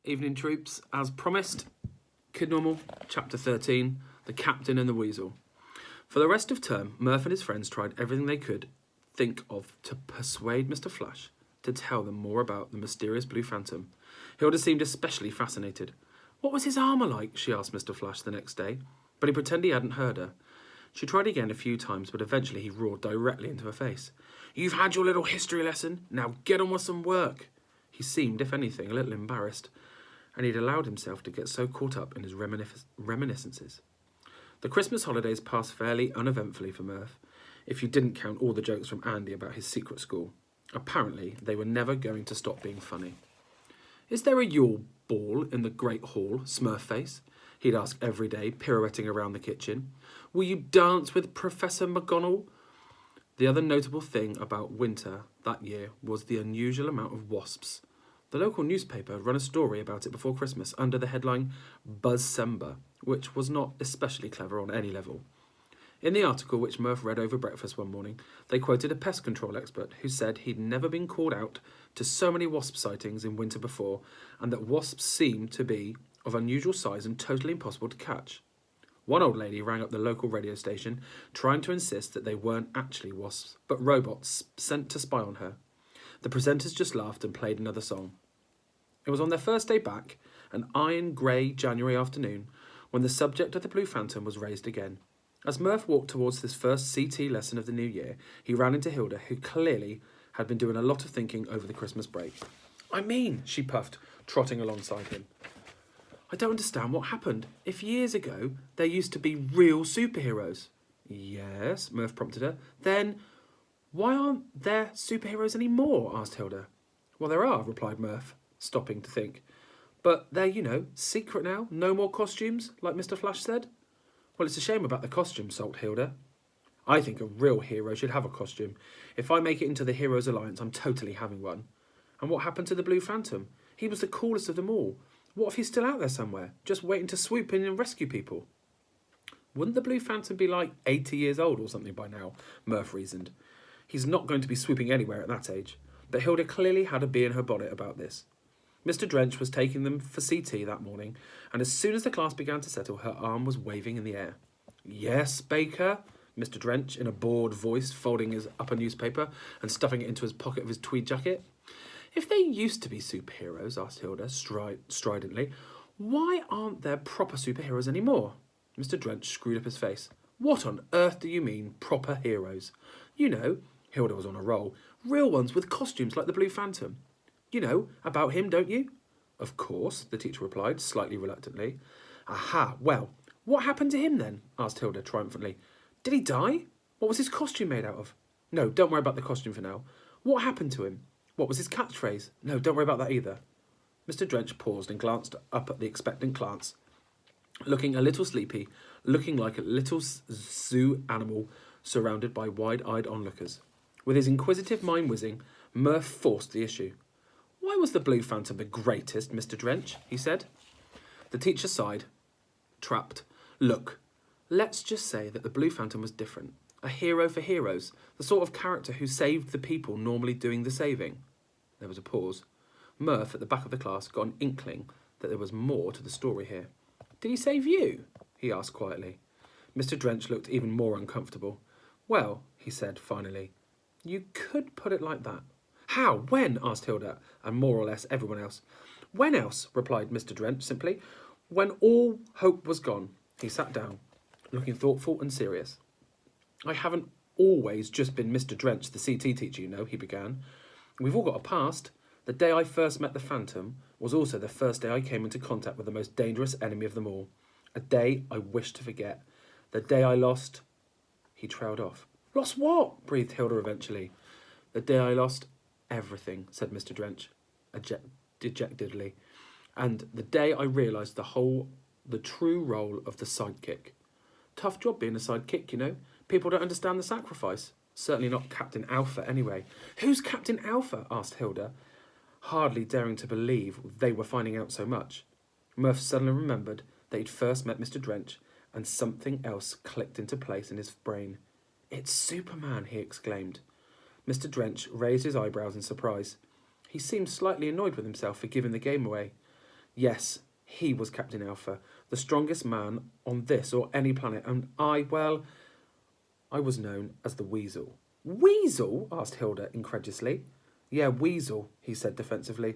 Evening troops, as promised, Kid Normal, Chapter 13, The Captain and the Weasel. For the rest of term, Murph and his friends tried everything they could think of to persuade Mr. Flash to tell them more about the mysterious blue phantom. Hilda seemed especially fascinated. What was his armour like? She asked Mr. Flash the next day, but he pretended he hadn't heard her. She tried again a few times, but eventually he roared directly into her face. You've had your little history lesson, now get on with some work. He seemed, if anything, a little embarrassed, and he'd allowed himself to get so caught up in his reminiscences. The Christmas holidays passed fairly uneventfully for Murph, if you didn't count all the jokes from Andy about his secret school. Apparently, they were never going to stop being funny. Is there a Yule ball in the Great Hall, Smurfface? He'd ask every day, pirouetting around the kitchen. Will you dance with Professor McGonagall? The other notable thing about winter that year was the unusual amount of wasps. The local newspaper had run a story about it before Christmas under the headline Buzzcember, which was not especially clever on any level. In the article, which Murph read over breakfast one morning, they quoted a pest control expert who said he'd never been called out to so many wasp sightings in winter before, and that wasps seemed to be of unusual size and totally impossible to catch. One old lady rang up the local radio station, trying to insist that they weren't actually wasps, but robots sent to spy on her. The presenters just laughed and played another song. It was on their first day back, an iron grey January afternoon, when the subject of the Blue Phantom was raised again. As Murph walked towards this first CT lesson of the new year, he ran into Hilda, who clearly had been doing a lot of thinking over the Christmas break. I mean, she puffed, trotting alongside him. I don't understand what happened. If years ago there used to be real superheroes. Yes, Murph prompted her. Then why aren't there superheroes anymore? Asked Hilda. Well, there are, replied Murph, stopping to think. But they're, secret now. No more costumes, like Mr. Flash said. Well, it's a shame about the costume, sulked Hilda. I think a real hero should have a costume. If I make it into the Heroes Alliance, I'm totally having one. And what happened to the Blue Phantom? He was the coolest of them all. What if he's still out there somewhere, just waiting to swoop in and rescue people? Wouldn't the Blue Phantom be like 80 years old or something by now? Murph reasoned. He's not going to be swooping anywhere at that age. But Hilda clearly had a bee in her bonnet about this. Mr. Drench was taking them for CT that morning, and as soon as the class began to settle, her arm was waving in the air. Yes, Baker? Mr. Drench, in a bored voice, folding his upper newspaper and stuffing it into his pocket of his tweed jacket. If they used to be superheroes, asked Hilda stridently, why aren't there proper superheroes anymore? Mr. Drench screwed up his face. What on earth do you mean, proper heroes? Hilda was on a roll, real ones with costumes like the Blue Phantom. You know about him, don't you? Of course, the teacher replied, slightly reluctantly. Aha, well, what happened to him then? Asked Hilda triumphantly. Did he die? What was his costume made out of? No, don't worry about the costume for now. What happened to him? What was his catchphrase? No, don't worry about that either. Mr. Drench paused and glanced up at the expectant class, looking a little sleepy, looking like a little zoo animal surrounded by wide-eyed onlookers. With his inquisitive mind whizzing, Murph forced the issue. Why was the Blue Phantom the greatest, Mr. Drench? He said. The teacher sighed, trapped. Look, let's just say that the Blue Phantom was different. A hero for heroes, the sort of character who saved the people normally doing the saving. There was a pause. Murph, at the back of the class, got an inkling that there was more to the story here. Did he save you? He asked quietly. Mr. Drench looked even more uncomfortable. Well, he said finally, you could put it like that. How? When? Asked Hilda, and more or less everyone else. When else? Replied Mr. Drench simply. When all hope was gone. He sat down, looking thoughtful and serious. I haven't always just been Mr. Drench, the CT teacher, he began. We've all got a past. The day I first met the Phantom was also the first day I came into contact with the most dangerous enemy of them all. A day I wish to forget. The day I lost... He trailed off. Lost what? Breathed Hilda eventually. The day I lost everything, said Mr. Drench, dejectedly. And the day I realised the true role of the sidekick. Tough job being a sidekick, People don't understand the sacrifice. Certainly not Captain Alpha, anyway. Who's Captain Alpha? Asked Hilda, hardly daring to believe they were finding out so much. Murph suddenly remembered that he'd first met Mr. Drench, and something else clicked into place in his brain. It's Superman, he exclaimed. Mr. Drench raised his eyebrows in surprise. He seemed slightly annoyed with himself for giving the game away. Yes, he was Captain Alpha, the strongest man on this or any planet, and I was known as the Weasel. Weasel? Asked Hilda incredulously. Yeah, Weasel, he said defensively.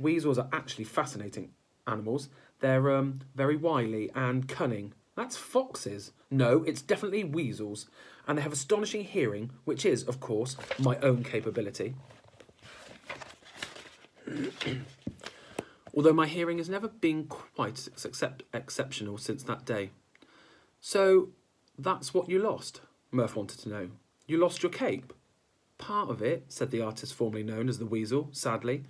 Weasels are actually fascinating animals. They're very wily and cunning. That's foxes. No, it's definitely weasels. And they have astonishing hearing, which is, of course, my own capability. Although my hearing has never been quite exceptional since that day. So, that's what you lost? Murph wanted to know. You lost your cape? Part of it, said the artist formerly known as the Weasel, sadly.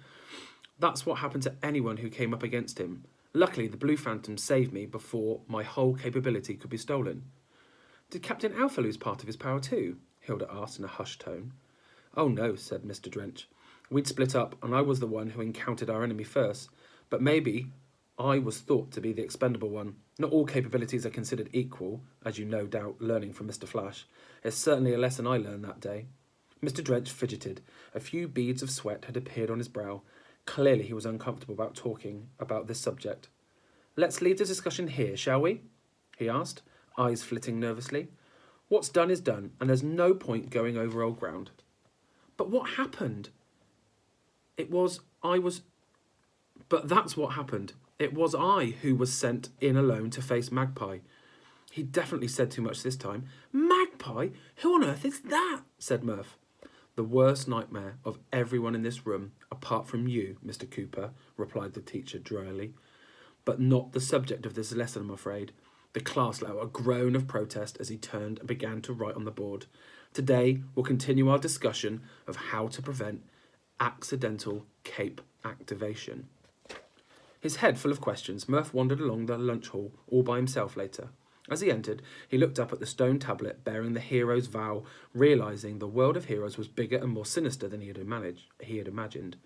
That's what happened to anyone who came up against him. Luckily, the Blue Phantom saved me before my whole capability could be stolen. Did Captain Alpha lose part of his power too? Hilda asked in a hushed tone. Oh no, said Mr. Drench. We'd split up, and I was the one who encountered our enemy first. But maybe I was thought to be the expendable one. Not all capabilities are considered equal, as you no doubt learning from Mr. Flash. It's certainly a lesson I learned that day. Mr. Drench fidgeted. A few beads of sweat had appeared on his brow. Clearly he was uncomfortable about talking about this subject. Let's leave the discussion here, shall we? He asked, eyes flitting nervously. What's done is done, and there's no point going over old ground. But what happened? But that's what happened. It was I who was sent in alone to face Magpie. He definitely said too much this time. Magpie? Who on earth is that? Said Murph. The worst nightmare of everyone in this room, apart from you, Mr. Cooper, replied the teacher dryly. But not the subject of this lesson, I'm afraid. The class let out a groan of protest as he turned and began to write on the board. Today, we'll continue our discussion of how to prevent accidental cape activation. His head full of questions, Murph wandered along the lunch hall all by himself later. As he entered, he looked up at the stone tablet bearing the hero's vow, realising the world of heroes was bigger and more sinister than he had imagined,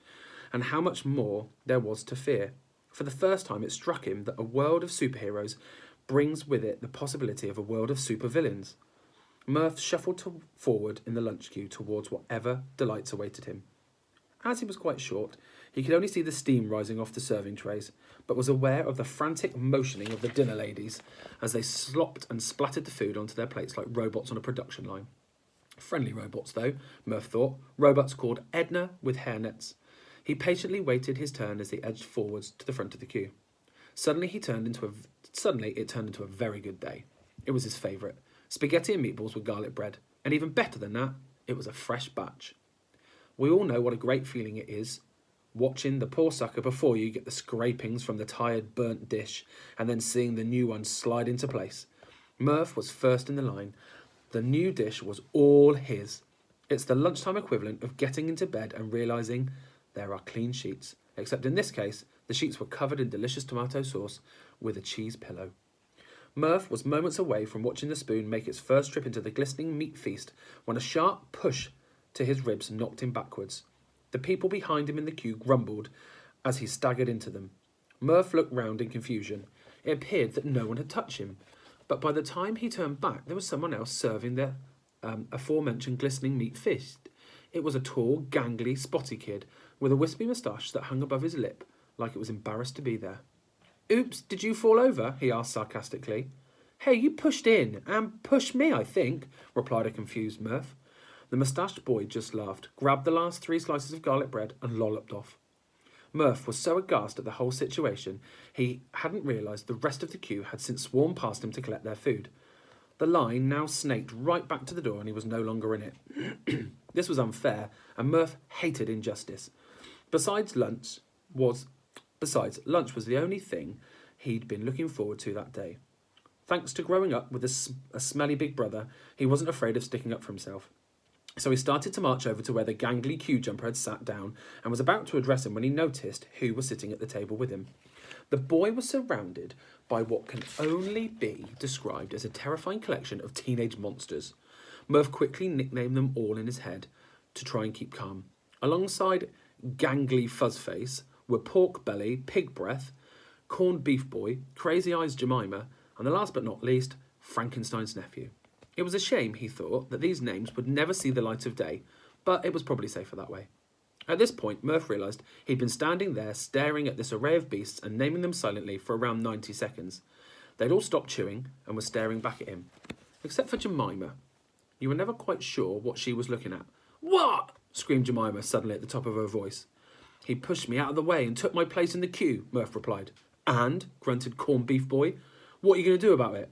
and how much more there was to fear. For the first time, it struck him that a world of superheroes brings with it the possibility of a world of supervillains. Murph shuffled forward in the lunch queue towards whatever delights awaited him. As he was quite short, he could only see the steam rising off the serving trays, but was aware of the frantic motioning of the dinner ladies as they slopped and splattered the food onto their plates like robots on a production line. Friendly robots, though, Murph thought, robots called Edna with hairnets. He patiently waited his turn as he edged forwards to the front of the queue. Suddenly it turned into a very good day. It was his favourite. Spaghetti and meatballs with garlic bread, and even better than that, it was a fresh batch. We all know what a great feeling it is, watching the poor sucker before you get the scrapings from the tired, burnt dish, and then seeing the new one slide into place. Murph was first in the line. The new dish was all his. It's the lunchtime equivalent of getting into bed and realising there are clean sheets, except in this case, the sheets were covered in delicious tomato sauce with a cheese pillow. Murph was moments away from watching the spoon make its first trip into the glistening meat feast when a sharp push to his ribs knocked him backwards. The people behind him in the queue grumbled as he staggered into them. Murph looked round in confusion. It appeared that no one had touched him, but by the time he turned back, there was someone else serving the aforementioned glistening meat feast. It was a tall, gangly, spotty kid with a wispy moustache that hung above his lip like it was embarrassed to be there. Oops, did you fall over? He asked sarcastically. Hey, you pushed in and pushed me, I think, replied a confused Murph. The moustached boy just laughed, grabbed the last 3 slices of garlic bread and lolloped off. Murph was so aghast at the whole situation, he hadn't realised the rest of the queue had since swarmed past him to collect their food. The line now snaked right back to the door and he was no longer in it. This was unfair, and Murph hated injustice. Besides, lunch was the only thing he'd been looking forward to that day. Thanks to growing up with a smelly big brother, he wasn't afraid of sticking up for himself. So he started to march over to where the gangly queue jumper had sat down and was about to address him when he noticed who was sitting at the table with him. The boy was surrounded by what can only be described as a terrifying collection of teenage monsters. Murph quickly nicknamed them all in his head to try and keep calm. Alongside Gangly Fuzzface were Pork Belly, Pig Breath, Corned Beef Boy, Crazy Eyes Jemima, and the last but not least, Frankenstein's nephew. It was a shame, he thought, that these names would never see the light of day, but it was probably safer that way. At this point, Murph realised he'd been standing there staring at this array of beasts and naming them silently for around 90 seconds. They'd all stopped chewing and were staring back at him. Except for Jemima. You were never quite sure what she was looking at. "What?" screamed Jemima suddenly at the top of her voice. "He pushed me out of the way and took my place in the queue," Murph replied. "And?" grunted Corned Beef Boy. "What are you going to do about it?"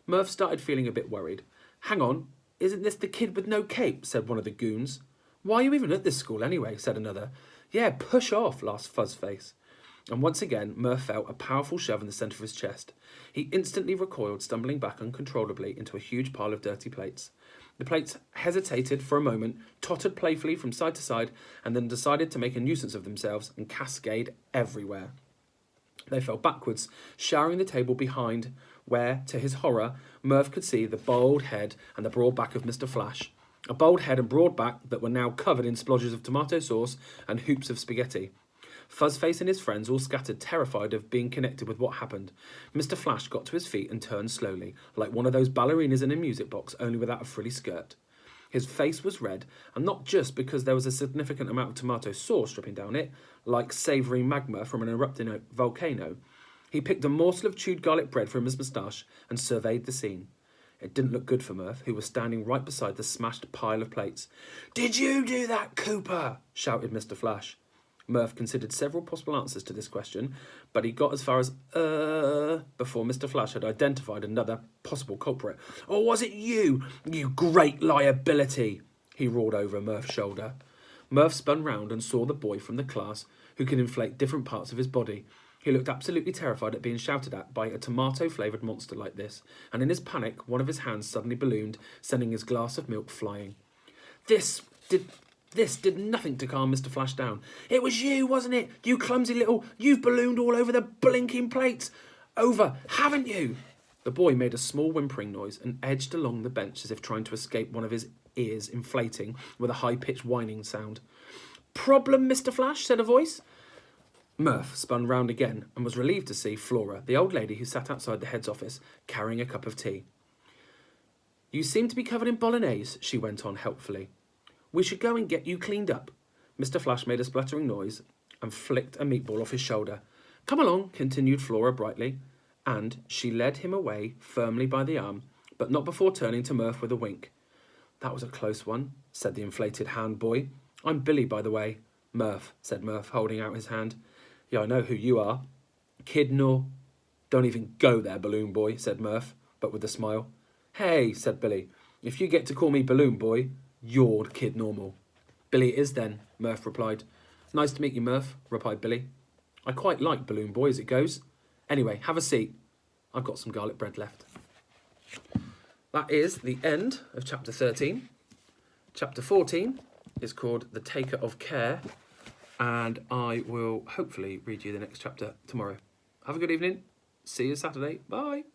Murph started feeling a bit worried. "Hang on, isn't this the kid with no cape?" said one of the goons. "Why are you even at this school anyway?" said another. "Yeah, push off," laughed Fuzzface. And once again, Murph felt a powerful shove in the centre of his chest. He instantly recoiled, stumbling back uncontrollably into a huge pile of dirty plates. The plates hesitated for a moment, tottered playfully from side to side, and then decided to make a nuisance of themselves and cascade everywhere. They fell backwards, showering the table behind, where, to his horror, Murph could see the bald head and the broad back of Mr. Flash. A bald head and broad back that were now covered in splodges of tomato sauce and hoops of spaghetti. Fuzzface and his friends all scattered, terrified of being connected with what happened. Mr. Flash got to his feet and turned slowly, like one of those ballerinas in a music box, only without a frilly skirt. His face was red, and not just because there was a significant amount of tomato sauce dripping down it, like savoury magma from an erupting volcano. He picked a morsel of chewed garlic bread from his moustache and surveyed the scene. It didn't look good for Murph, who was standing right beside the smashed pile of plates. "Did you do that, Cooper?" shouted Mr. Flash. Murph considered several possible answers to this question, but he got as far as before Mr. Flash had identified another possible culprit. "Or was it you, you great liability?" he roared over Murph's shoulder. Murph spun round and saw the boy from the class who could inflate different parts of his body. He looked absolutely terrified at being shouted at by a tomato-flavoured monster like this, and in his panic, one of his hands suddenly ballooned, sending his glass of milk flying. This did nothing to calm Mr. Flash down. "It was you, wasn't it? You clumsy little... You've ballooned all over the blinking plates. Over, haven't you?" The boy made a small whimpering noise and edged along the bench as if trying to escape one of his ears inflating with a high-pitched whining sound. "Problem, Mr. Flash?" said a voice. Murph spun round again and was relieved to see Flora, the old lady who sat outside the head's office, carrying a cup of tea. "You seem to be covered in bolognese," she went on helpfully. "We should go and get you cleaned up." Mr. Flash made a spluttering noise and flicked a meatball off his shoulder. "Come along," continued Flora brightly, and she led him away firmly by the arm, but not before turning to Murph with a wink. "That was a close one," said the inflated hand boy. "I'm Billy, by the way." "Murph," said Murph, holding out his hand. "Yeah, I know who you are." "Kid nor..." "Don't even go there, Balloon Boy," said Murph, but with a smile. "Hey," said Billy, "if you get to call me Balloon Boy, you're Kid Normal." "Billy it is then," Murph replied. "Nice to meet you, Murph," replied Billy. "I quite like Balloon Boy as it goes. Anyway, have a seat. I've got some garlic bread left." That is the end of chapter 13. Chapter 14 is called The Taker of Care, and I will hopefully read you the next chapter tomorrow. Have a good evening. See you Saturday. Bye.